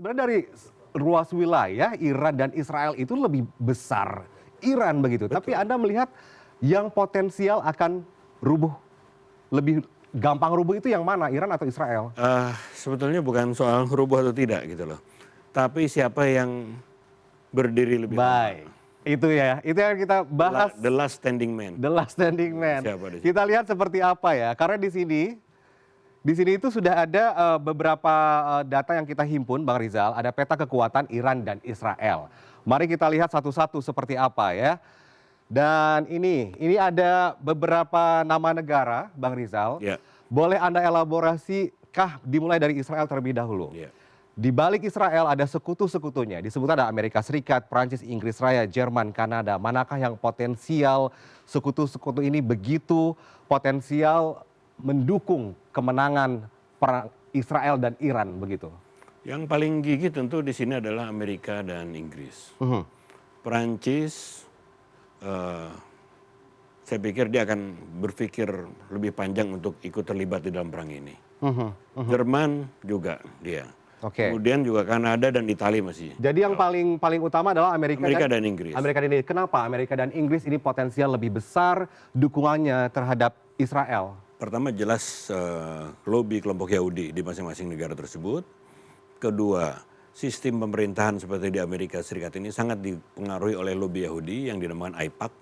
Sebenarnya dari ruas wilayah Iran dan Israel itu lebih besar Iran begitu. Tapi Anda melihat yang potensial akan rubuh, lebih gampang rubuh itu yang mana, Iran atau Israel? Sebetulnya bukan soal rubuh atau tidak gitu loh. Tapi siapa yang berdiri lebih lama. Baik, itu ya, itu yang kita bahas. The last standing man. The last standing man. Siapa di sini? Kita lihat seperti apa ya, karena di sini itu sudah ada beberapa data yang kita himpun, Bang Rizal. Ada peta kekuatan Iran dan Israel. Mari kita lihat satu-satu seperti apa ya. Dan ini ada beberapa nama negara, Bang Rizal. Ya. Boleh Anda elaborasi kah dimulai dari Israel terlebih dahulu? Ya. Di balik Israel ada sekutu-sekutunya. Disebut ada Amerika Serikat, Prancis, Inggris Raya, Jerman, Kanada. Manakah yang potensial sekutu-sekutu ini begitu potensial mendukung kemenangan perang Israel dan Iran begitu? Yang paling gigih tentu di sini adalah Amerika dan Inggris. Perancis, saya pikir dia akan berpikir lebih panjang untuk ikut terlibat di dalam perang ini. Jerman juga dia. Oke. Kemudian juga Kanada dan Italia masih. Jadi yang paling utama adalah Amerika dan Inggris. Amerika dan Inggris. Kenapa Amerika dan Inggris ini potensial lebih besar dukungannya terhadap Israel? Pertama jelas lobby kelompok Yahudi di masing-masing negara tersebut. Kedua, sistem pemerintahan seperti di Amerika Serikat ini sangat dipengaruhi oleh lobby Yahudi yang dinamakan AIPAC,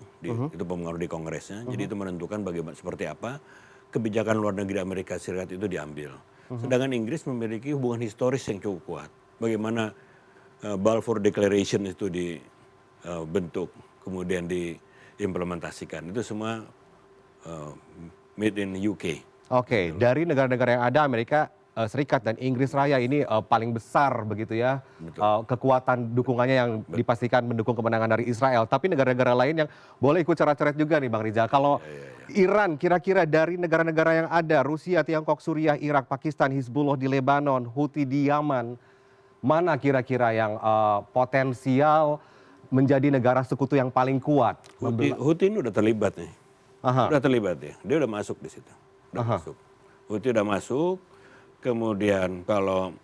itu pengaruh di Kongresnya. Jadi itu menentukan bagaimana seperti apa kebijakan luar negeri Amerika Serikat itu diambil. Sedangkan Inggris memiliki hubungan historis yang cukup kuat. Bagaimana Balfour Declaration itu dibentuk, kemudian diimplementasikan. Itu semua made in UK. Oke, dari negara-negara yang ada Amerika Serikat dan Inggris Raya ini paling besar begitu ya. Kekuatan dukungannya yang dipastikan mendukung kemenangan dari Israel. Tapi negara-negara lain yang boleh ikut coret-coret juga nih Bang Rizal. Kalau Iran kira-kira dari negara-negara yang ada, Rusia, Tiongkok, Suriah, Irak, Pakistan, Hizbullah di Lebanon, Houthi di Yaman, mana kira-kira yang potensial menjadi negara sekutu yang paling kuat? Houthi ini udah terlibat nih. Udah terlibat ya. Dia udah masuk di situ. Masuk. Houthi udah masuk. Kemudian kalau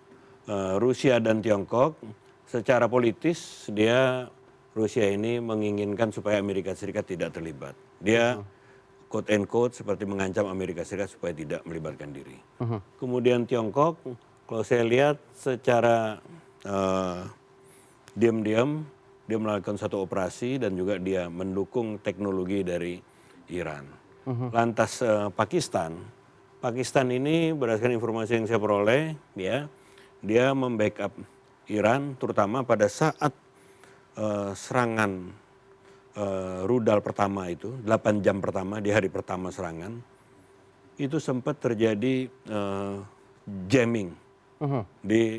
Rusia dan Tiongkok secara politis Rusia ini menginginkan supaya Amerika Serikat tidak terlibat. Dia quote and quote seperti mengancam Amerika Serikat supaya tidak melibatkan diri. Kemudian Tiongkok kalau saya lihat secara diam-diam dia melakukan satu operasi dan juga dia mendukung teknologi dari Iran. Lantas Pakistan ini berdasarkan informasi yang saya peroleh, dia membackup Iran terutama pada saat serangan rudal pertama itu, 8 jam pertama di hari pertama serangan, itu sempat terjadi jamming di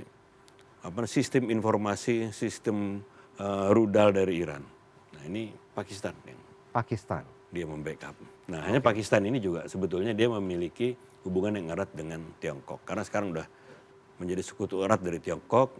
sistem informasi, sistem rudal dari Iran. Nah ini Pakistan yang dia membackup. Nah hanya Pakistan ini juga sebetulnya dia memiliki hubungan yang erat dengan Tiongkok. Karena sekarang udah menjadi sekutu erat dari Tiongkok,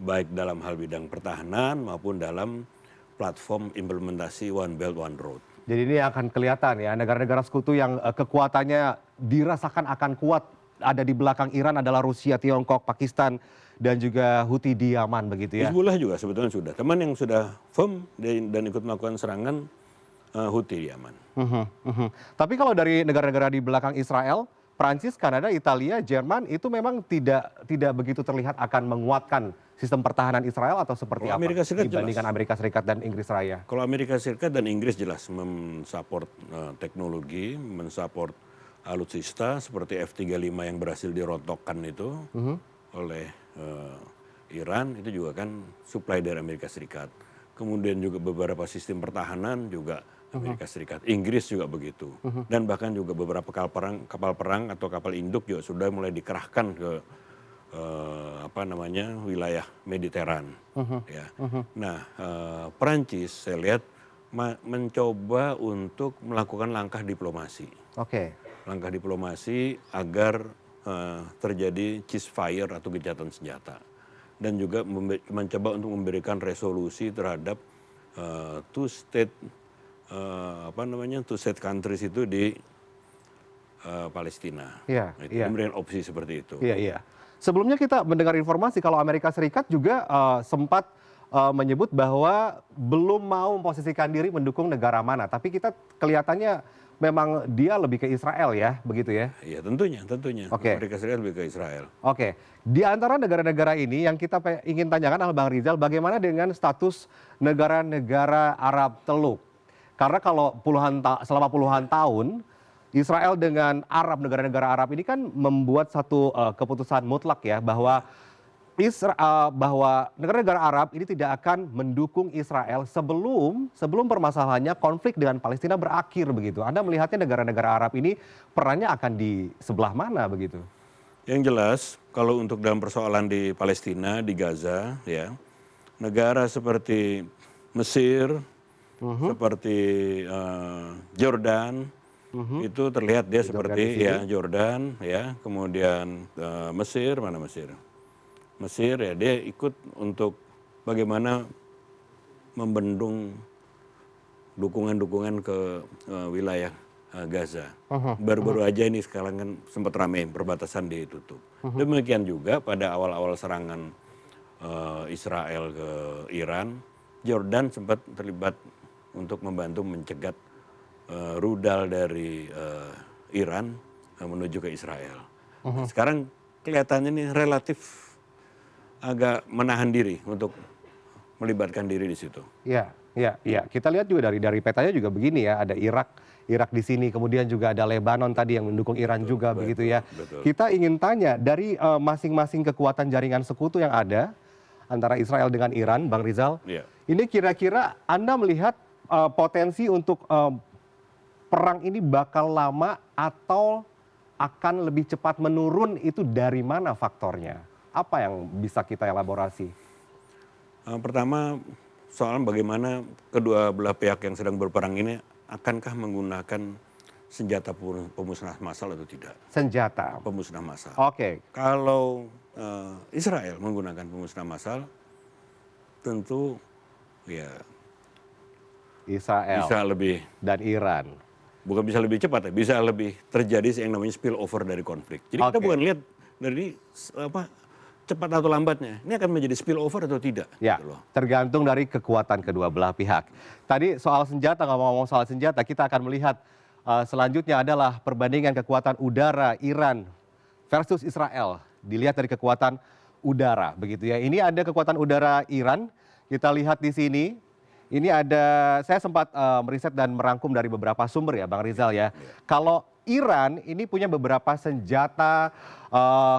baik dalam hal bidang pertahanan maupun dalam platform implementasi One Belt One Road. Jadi ini akan kelihatan ya, negara-negara sekutu yang kekuatannya dirasakan akan kuat ada di belakang Iran adalah Rusia, Tiongkok, Pakistan, dan juga Houthi di Yaman begitu ya. Hizbullah juga sebetulnya sudah. Teman yang sudah firm dan ikut melakukan serangan Houthi di Yaman. Tapi kalau dari negara-negara di belakang Israel, Prancis, Kanada, Italia, Jerman itu memang tidak begitu terlihat akan menguatkan sistem pertahanan Israel atau seperti apa dibandingkan Amerika Serikat dan Inggris Raya? Kalau Amerika Serikat dan Inggris jelas mensupport teknologi, mensupport alutsista seperti F-35 yang berhasil dirontokkan itu oleh Iran, itu juga kan supply dari Amerika Serikat. Kemudian juga beberapa sistem pertahanan juga Amerika Serikat, Inggris juga begitu, dan bahkan juga beberapa kapal perang atau kapal induk juga sudah mulai dikerahkan ke wilayah Mediteran. Nah, Perancis saya lihat mencoba untuk melakukan langkah diplomasi, langkah diplomasi agar terjadi ceasefire atau gencatan senjata, dan juga mencoba untuk memberikan resolusi terhadap two state countries itu di Palestina. Memberikan opsi seperti itu. Sebelumnya kita mendengar informasi kalau Amerika Serikat juga sempat menyebut bahwa belum mau memposisikan diri mendukung negara mana, tapi kita kelihatannya memang dia lebih ke Israel ya, begitu ya? Ya tentunya, tentunya. Oke. Amerika Serikat lebih ke Israel. Oke, di antara negara-negara ini yang kita ingin tanyakan adalah Bang Rizal, bagaimana dengan status negara-negara Arab Teluk? Karena kalau selama puluhan tahun Israel dengan negara-negara Arab ini kan membuat satu keputusan mutlak ya bahwa bahwa negara-negara Arab ini tidak akan mendukung Israel sebelum permasalahannya konflik dengan Palestina berakhir begitu. Anda melihatnya negara-negara Arab ini perannya akan di sebelah mana begitu? Yang jelas, kalau untuk dalam persoalan di Palestina, di Gaza, ya, negara seperti Mesir, seperti Jordan, itu terlihat dia seperti ya Jordan, ya, kemudian Mesir, mana Mesir? Mesir ya dia ikut untuk bagaimana membendung dukungan-dukungan ke wilayah Gaza. Baru-baru aja ini sekarang kan sempat ramai perbatasan ditutup. Demikian juga pada awal-awal serangan Israel ke Iran, Jordan sempat terlibat untuk membantu mencegat rudal dari Iran menuju ke Israel. Sekarang kelihatannya ini relatif agak menahan diri untuk melibatkan diri di situ. Iya, iya, iya. Kita lihat juga dari petanya juga begini ya, ada Irak di sini, kemudian juga ada Lebanon tadi yang mendukung Iran juga begitu ya. Betul. Kita ingin tanya dari masing-masing kekuatan jaringan sekutu yang ada antara Israel dengan Iran, Bang Rizal. Iya. Ini kira-kira Anda melihat potensi untuk perang ini bakal lama atau akan lebih cepat menurun itu dari mana faktornya? Apa yang bisa kita elaborasi? Pertama, soal bagaimana kedua belah pihak yang sedang berperang ini akankah menggunakan senjata pemusnah massal atau tidak? Senjata. Pemusnah massal. Oke. Kalau Israel menggunakan pemusnah massal, tentu ya Israel bisa lebih, dan Iran. bukan bisa lebih cepat ya, bisa lebih terjadi yang namanya spill over dari konflik. Jadi kita Oke. bukan lihat dari cepat atau lambatnya, ini akan menjadi spill over atau tidak. Ya, gitu loh. tergantung dari kekuatan kedua belah pihak. Tadi soal senjata, ngomong-ngomong soal senjata, kita akan melihat selanjutnya adalah perbandingan kekuatan udara Iran versus Israel. Dilihat dari kekuatan udara, begitu ya. Ini ada kekuatan udara Iran, kita lihat di sini. Ini ada, saya sempat meriset dan merangkum dari beberapa sumber ya, Bang Rizal ya. Kalau Iran ini punya beberapa senjata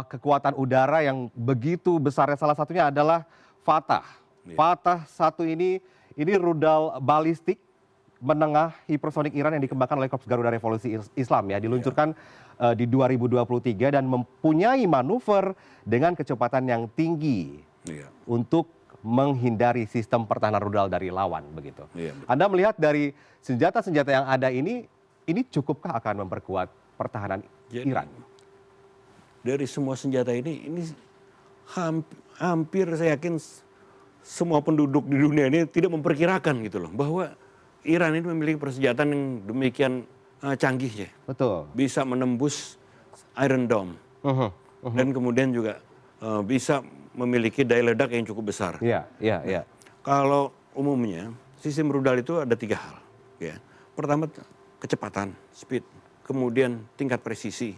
kekuatan udara yang begitu besar. Salah satunya adalah Fatah. Fatah satu ini rudal balistik menengah hipersonik Iran yang dikembangkan oleh Korps Garuda Revolusi Islam ya. Diluncurkan di 2023 dan mempunyai manuver dengan kecepatan yang tinggi untuk menghindari sistem pertahanan rudal dari lawan begitu. Anda melihat dari senjata-senjata yang ada ini cukupkah akan memperkuat pertahanan Iran? Dari semua senjata ini hampir saya yakin semua penduduk di dunia ini tidak memperkirakan gitu loh bahwa Iran ini memiliki persenjataan yang demikian canggih ya. Betul. Bisa menembus Iron Dome dan kemudian juga bisa memiliki daya ledak yang cukup besar. Iya, iya, iya. Kalau umumnya sistem rudal itu ada 3 hal. Ya. Pertama kecepatan, speed, kemudian tingkat presisi,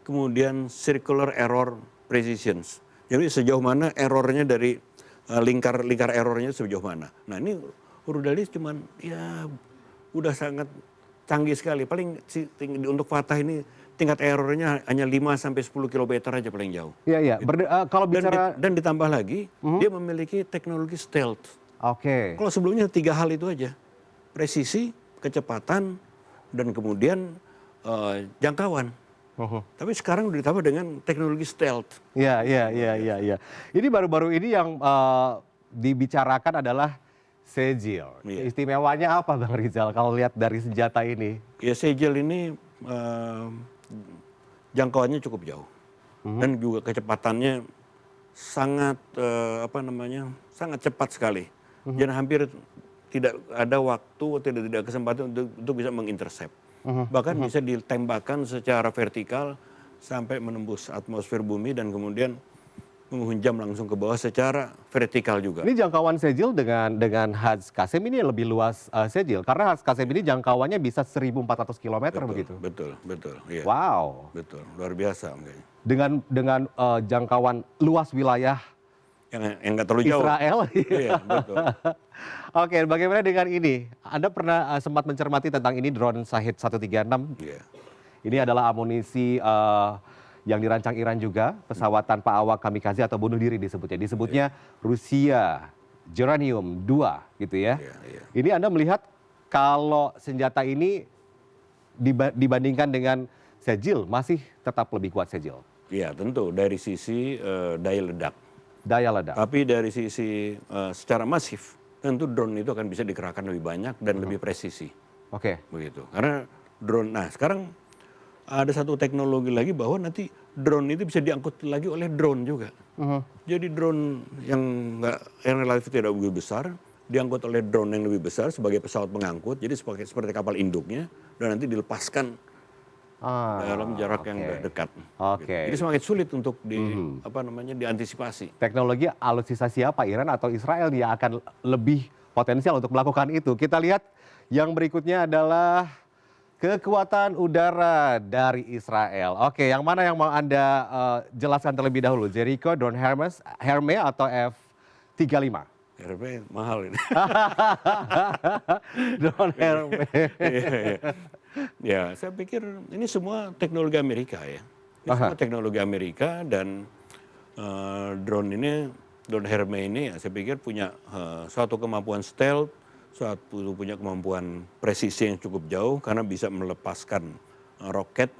kemudian circular error precision. Jadi sejauh mana errornya dari lingkar errornya sejauh mana. Nah ini rudal ini cuman ya udah sangat canggih sekali. Paling untuk Fatah ini tingkat errornya hanya 5-10 km aja paling jauh. Iya, iya. Kalau bicara dan ditambah lagi dia memiliki teknologi stealth. Oke. Kalau sebelumnya 3 hal itu aja. Presisi, kecepatan, dan kemudian jangkauan. Tapi sekarang udah ditambah dengan teknologi stealth. Iya, iya, iya, iya, iya. Ini baru-baru ini yang dibicarakan adalah Segil. Istimewanya apa Bang Rizal kalau lihat dari senjata ini? Ya Segil ini jangkauannya cukup jauh. Dan juga kecepatannya sangat sangat cepat sekali. Dan hampir tidak ada waktu, tidak kesempatan untuk bisa mengintercept. Bahkan bisa ditembakkan secara vertikal sampai menembus atmosfer bumi dan kemudian menghunjam langsung ke bawah secara vertikal juga. Ini jangkauan Sejil dengan Haz Qasim ini lebih luas Sejil karena Haz Qasim ini jangkauannya bisa 1.400 kilometer begitu. Betul, iya. Wow. Betul, luar biasa makanya. Dengan jangkauan luas wilayah Yang nggak terlalu jauh. Israel. Iya, betul. Oke, bagaimana dengan ini? Anda pernah sempat mencermati tentang ini drone Shahid 136? Iya. Ini adalah amunisi yang dirancang Iran juga, pesawat tanpa awak kamikaze atau bunuh diri disebutnya. Disebutnya Rusia Geranium 2 gitu ya. Iya. Ini Anda melihat kalau senjata ini dibandingkan dengan Sejil masih tetap lebih kuat Sejil. Iya, tentu dari sisi daya ledak. Daya ledak. Tapi dari sisi secara masif, tentu drone itu akan bisa dikerahkan lebih banyak dan lebih presisi. Oke. Begitu. Karena drone, nah sekarang ada satu teknologi lagi bahwa nanti drone itu bisa diangkut lagi oleh drone juga. Jadi drone yang relatif tidak begitu besar, diangkut oleh drone yang lebih besar sebagai pesawat pengangkut, jadi seperti kapal induknya, dan nanti dilepaskan dalam jarak yang dekat. Oke. Jadi semakin sulit untuk diantisipasi. Teknologi alutsista siapa, Iran atau Israel yang akan lebih potensial untuk melakukan itu? Kita lihat yang berikutnya adalah kekuatan udara dari Israel. Oke, yang mana yang mau Anda jelaskan terlebih dahulu? Jericho, drone Hermes atau F-35? RP mahal ini. Drone Hermes. Ya, saya pikir ini semua teknologi Amerika ya. Ini semua teknologi Amerika dan drone Hermes ini ya, saya pikir punya suatu kemampuan stealth, punya kemampuan presisi yang cukup jauh karena bisa melepaskan roket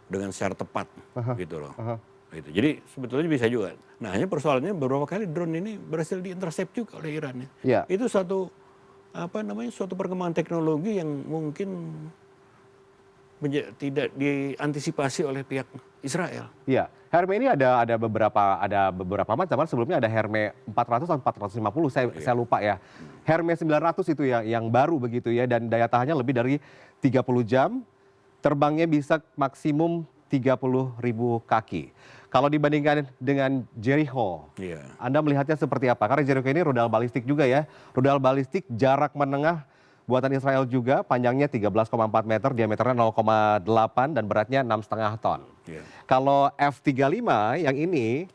dengan secara tepat gitu loh. Gitu. Jadi sebetulnya bisa juga. Nah, hanya persoalannya beberapa kali drone ini berhasil diintercept juga oleh Iran ya. Itu suatu perkembangan teknologi yang mungkin tidak diantisipasi oleh pihak Israel. Iya, Hermes ini ada beberapa macam. Sebelumnya ada Hermes 400 atau 450, saya lupa ya. Hermes 900 itu yang baru begitu ya, dan daya tahannya lebih dari 30 jam. Terbangnya bisa maksimum 30.000 kaki. Kalau dibandingkan dengan Jericho, Anda melihatnya seperti apa? Karena Jericho ini rudal balistik juga ya. Rudal balistik jarak menengah buatan Israel juga, panjangnya 13,4 meter, diameternya 0,8 dan beratnya 6,5 ton. Kalau F-35 yang ini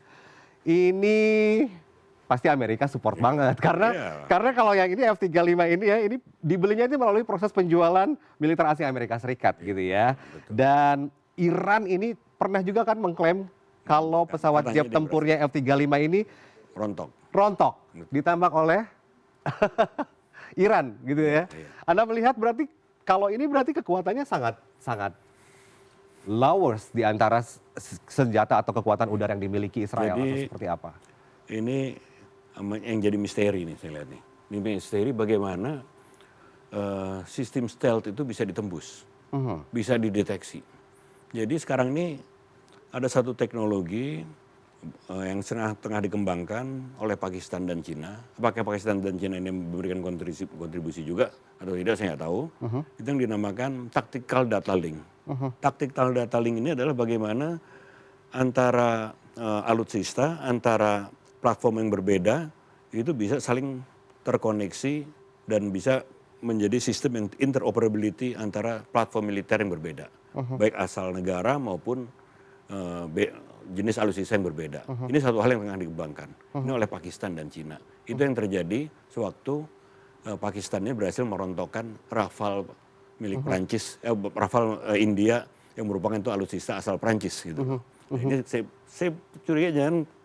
pasti Amerika support banget. Karena kalau yang ini F-35 ini ya, ini dibelinya itu melalui proses penjualan militer asing Amerika Serikat gitu ya. Dan Iran ini pernah juga kan mengklaim kalau pesawat jet tempurnya F-35 ini rontok ditembak oleh Iran gitu ya. Anda melihat berarti kalau ini berarti kekuatannya sangat lowers di antara senjata atau kekuatan udara yang dimiliki Israel. Jadi, atau seperti apa? Ini yang jadi misteri nih saya lihat nih. Ini misteri bagaimana sistem stealth itu bisa ditembus, bisa dideteksi. Jadi sekarang ini ada satu teknologi yang tengah dikembangkan oleh Pakistan dan Cina. Apakah Pakistan dan Cina ini memberikan kontribusi juga atau tidak saya nggak tahu. Itu yang dinamakan tactical data link. Tactical data link ini adalah bagaimana antara alutsista, antara platform yang berbeda itu bisa saling terkoneksi dan bisa menjadi sistem yang interoperability antara platform militer yang berbeda. Baik asal negara maupun jenis alutsista yang berbeda. Ini satu hal yang tengah dikembangkan. Ini oleh Pakistan dan Cina. Itu yang terjadi sewaktu Pakistan ini berhasil merontokkan Rafale milik Prancis, Rafale India yang merupakan itu alutsista asal Prancis gitu. Nah, ini saya curiga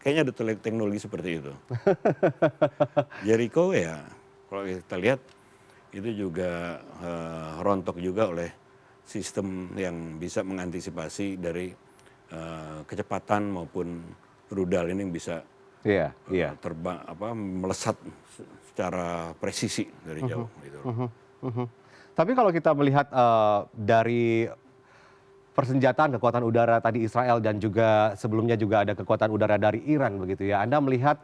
kayaknya ada teknologi seperti itu. Jericho ya, kalau kita lihat itu juga rontok juga oleh sistem yang bisa mengantisipasi dari kecepatan maupun rudal ini yang bisa terbang melesat secara presisi dari jauh. Gitu. Tapi kalau kita melihat dari persenjataan kekuatan udara tadi Israel dan juga sebelumnya juga ada kekuatan udara dari Iran begitu ya. Anda melihat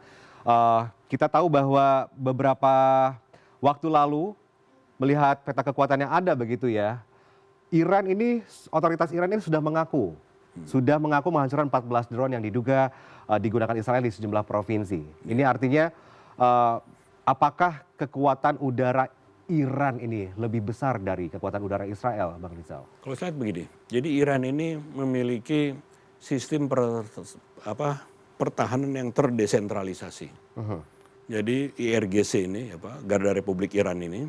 kita tahu bahwa beberapa waktu lalu melihat peta kekuatan yang ada begitu ya. Otoritas Iran ini sudah mengaku sudah mengaku menghancurkan 14 drone yang diduga digunakan Israel di sejumlah provinsi. Ini artinya apakah kekuatan udara Iran ini lebih besar dari kekuatan udara Israel, Bang Rizal? Kalau saya lihat begini, jadi Iran ini memiliki sistem pertahanan yang terdesentralisasi. Jadi IRGC ini, Garda Republik Iran ini,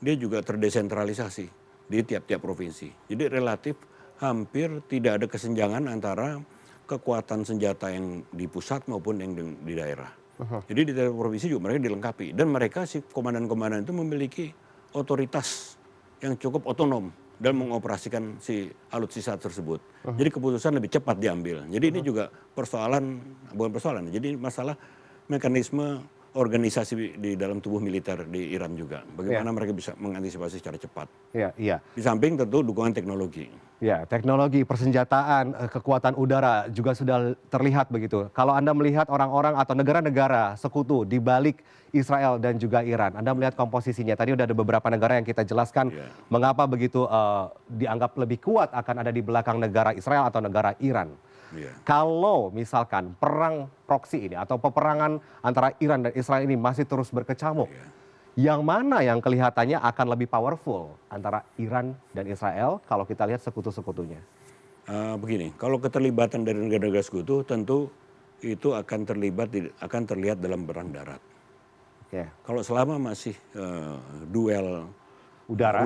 dia juga terdesentralisasi di tiap-tiap provinsi. Jadi relatif hampir tidak ada kesenjangan antara kekuatan senjata yang di pusat maupun yang di daerah. Jadi di tiap provinsi juga mereka dilengkapi. Dan mereka si komandan-komandan itu memiliki otoritas yang cukup otonom dalam mengoperasikan si alutsista tersebut. Jadi keputusan lebih cepat diambil. Jadi ini juga bukan persoalan. Jadi masalah mekanisme organisasi di dalam tubuh militer di Iran juga. Bagaimana mereka bisa mengantisipasi secara cepat. Iya. Di samping tentu dukungan teknologi. Ya, teknologi, persenjataan, kekuatan udara juga sudah terlihat begitu. Kalau Anda melihat orang-orang atau negara-negara sekutu di balik Israel dan juga Iran, Anda melihat komposisinya. Tadi udah ada beberapa negara yang kita jelaskan mengapa begitu dianggap lebih kuat akan ada di belakang negara Israel atau negara Iran. Kalau misalkan perang proksi ini atau peperangan antara Iran dan Israel ini masih terus berkecamuk, yang mana yang kelihatannya akan lebih powerful antara Iran dan Israel kalau kita lihat sekutu-sekutunya? Begini, kalau keterlibatan dari negara-negara sekutu tentu itu akan terlihat dalam perang darat. Kalau selama masih duel udara,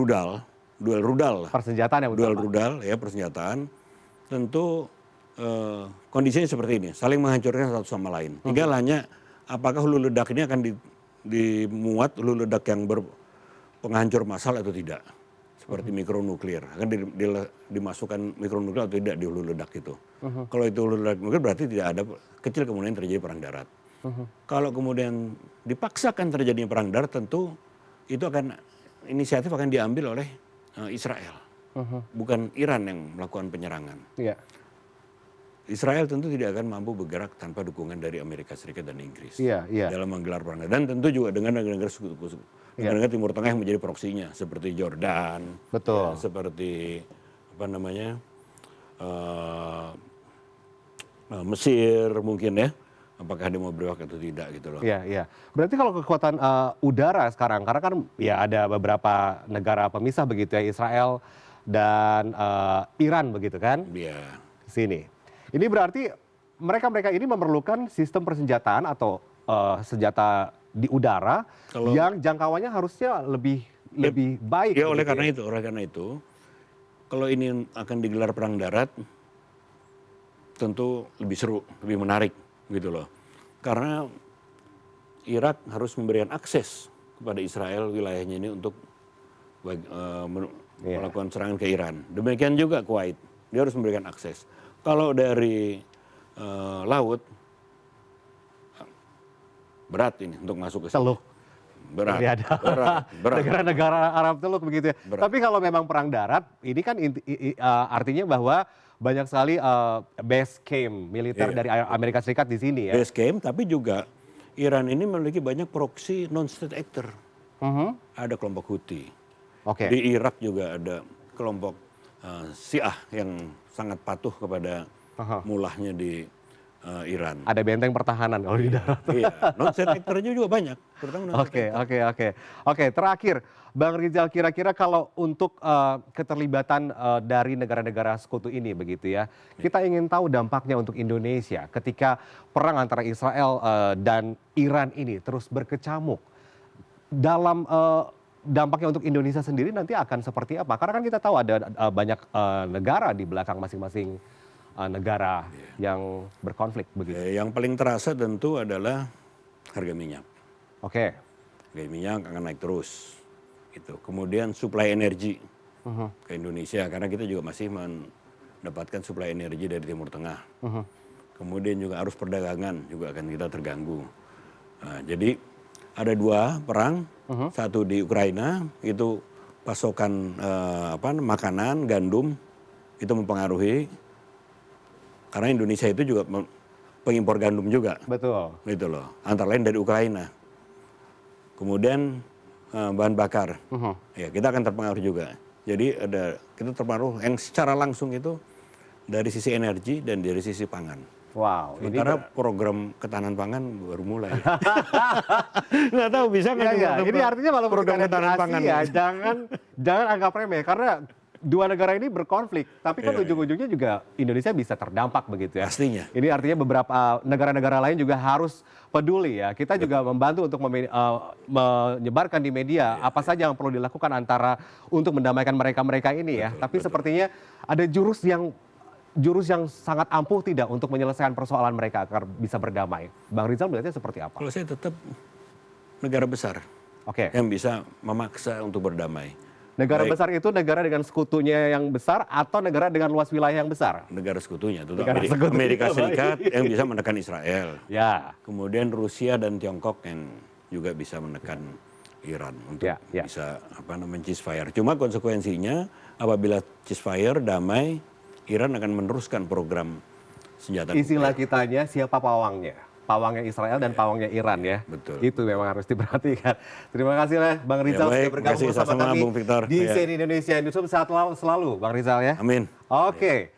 duel rudal, persenjataan yang duel rudal ya persenjataan, tentu kondisinya seperti ini, saling menghancurkan satu sama lain. Tinggal hanya apakah hulu ledak ini akan dimuat hulu ledak yang berpenghancur massal atau tidak, seperti mikronuklir, akan dimasukkan mikronuklir atau tidak di hulu ledak itu. Kalau itu hulu ledak nuklir berarti tidak ada kecil kemungkinan terjadi perang darat. Kalau kemudian dipaksakan terjadinya perang darat, tentu itu inisiatif akan diambil oleh Israel, bukan Iran yang melakukan penyerangan. Israel tentu tidak akan mampu bergerak tanpa dukungan dari Amerika Serikat dan Inggris dalam menggelar perang. Dan tentu juga dengan negara-negara negara Timur Tengah yang menjadi proksinya, seperti Jordan, seperti Mesir mungkin ya. Apakah dia mau berpihak atau tidak gitu loh. Iya. Berarti kalau kekuatan udara sekarang, karena kan ya ada beberapa negara pemisah begitu ya, Israel dan Iran begitu kan? Di sini. Ini berarti mereka ini memerlukan sistem persenjataan atau senjata di udara yang jangkauannya harusnya lebih baik. Ya oleh karena itu, kalau ini akan digelar perang darat, tentu lebih seru, lebih menarik gitu loh. Karena Irak harus memberikan akses kepada Israel wilayahnya ini untuk melakukan serangan ke Iran. Demikian juga Kuwait, dia harus memberikan akses. Kalau dari laut, berat ini untuk masuk ke sini. Teluk. Berat. Negara-negara Arab Teluk begitu ya. Tapi kalau memang perang darat, ini kan artinya bahwa banyak sekali base camp militer dari Amerika Serikat di sini ya. Base camp, tapi juga Iran ini memiliki banyak proksi non-state actor. Ada kelompok Houthi. Di Irak juga ada kelompok Syiah yang sangat patuh kepada mulahnya di Iran. Ada benteng pertahanan kalau di darat. Iya, non-state actor-nya juga banyak. Oke, terakhir Bang Rizal, kira-kira kalau untuk keterlibatan dari negara-negara sekutu ini begitu ya, kita ingin tahu dampaknya untuk Indonesia ketika perang antara Israel dan Iran ini terus berkecamuk. Dalam dampaknya untuk Indonesia sendiri nanti akan seperti apa? Karena kan kita tahu ada banyak negara di belakang masing-masing negara yang berkonflik begitu. Yang paling terasa tentu adalah harga minyak. Harga minyak akan naik terus. Gitu. Kemudian suplai energi ke Indonesia, karena kita juga masih mendapatkan suplai energi dari Timur Tengah. Kemudian juga arus perdagangan juga akan kita terganggu. Nah, jadi ada dua perang, satu di Ukraina itu pasokan makanan, gandum itu mempengaruhi, karena Indonesia itu juga pengimpor gandum juga. Betul. Gitu loh, antara lain dari Ukraina. Kemudian bahan bakar, ya kita akan terpengaruh juga. Jadi kita terpengaruh yang secara langsung itu dari sisi energi dan dari sisi pangan. Wow, ini Sementara program ketahanan pangan baru mulai. Nggak tahu bisa nggak ya, juga ini artinya malah program ketahanan pangan. ya, jangan anggap remeh karena dua negara ini berkonflik, tapi kan ujung-ujungnya juga Indonesia bisa terdampak begitu ya. Pastinya. Ini artinya beberapa negara-negara lain juga harus peduli ya. Kita juga membantu untuk menyebarkan di media apa saja yang perlu dilakukan untuk mendamaikan mereka-mereka ini ya. Tapi sepertinya ada jurus yang sangat ampuh tidak untuk menyelesaikan persoalan mereka agar bisa berdamai. Bang Rizal melihatnya seperti apa? Kalau saya tetap negara besar Oke. yang bisa memaksa untuk berdamai. Negara Baik. besar itu negara dengan sekutunya yang besar atau negara dengan luas wilayah yang besar? Negara sekutunya, itu Negara sekutu. Amerika Serikat yang bisa menekan Israel. Ya. Kemudian Rusia dan Tiongkok yang juga bisa menekan Iran untuk Ya. bisa ceasefire. Cuma konsekuensinya apabila ceasefire damai, Iran akan meneruskan program senjata Istilah nuklir. kitanya siapa pawangnya? Pawangnya Israel dan pawangnya Iran ya. Betul. Itu memang harus diperhatikan. Terima kasih lah Bang Rizal baik. sudah bergabung Terima kasih bersama sama kami Bung Victor. di Ya. CNN Indonesia Newsroom. Sehat selalu Bang Rizal ya. Amin. Oke.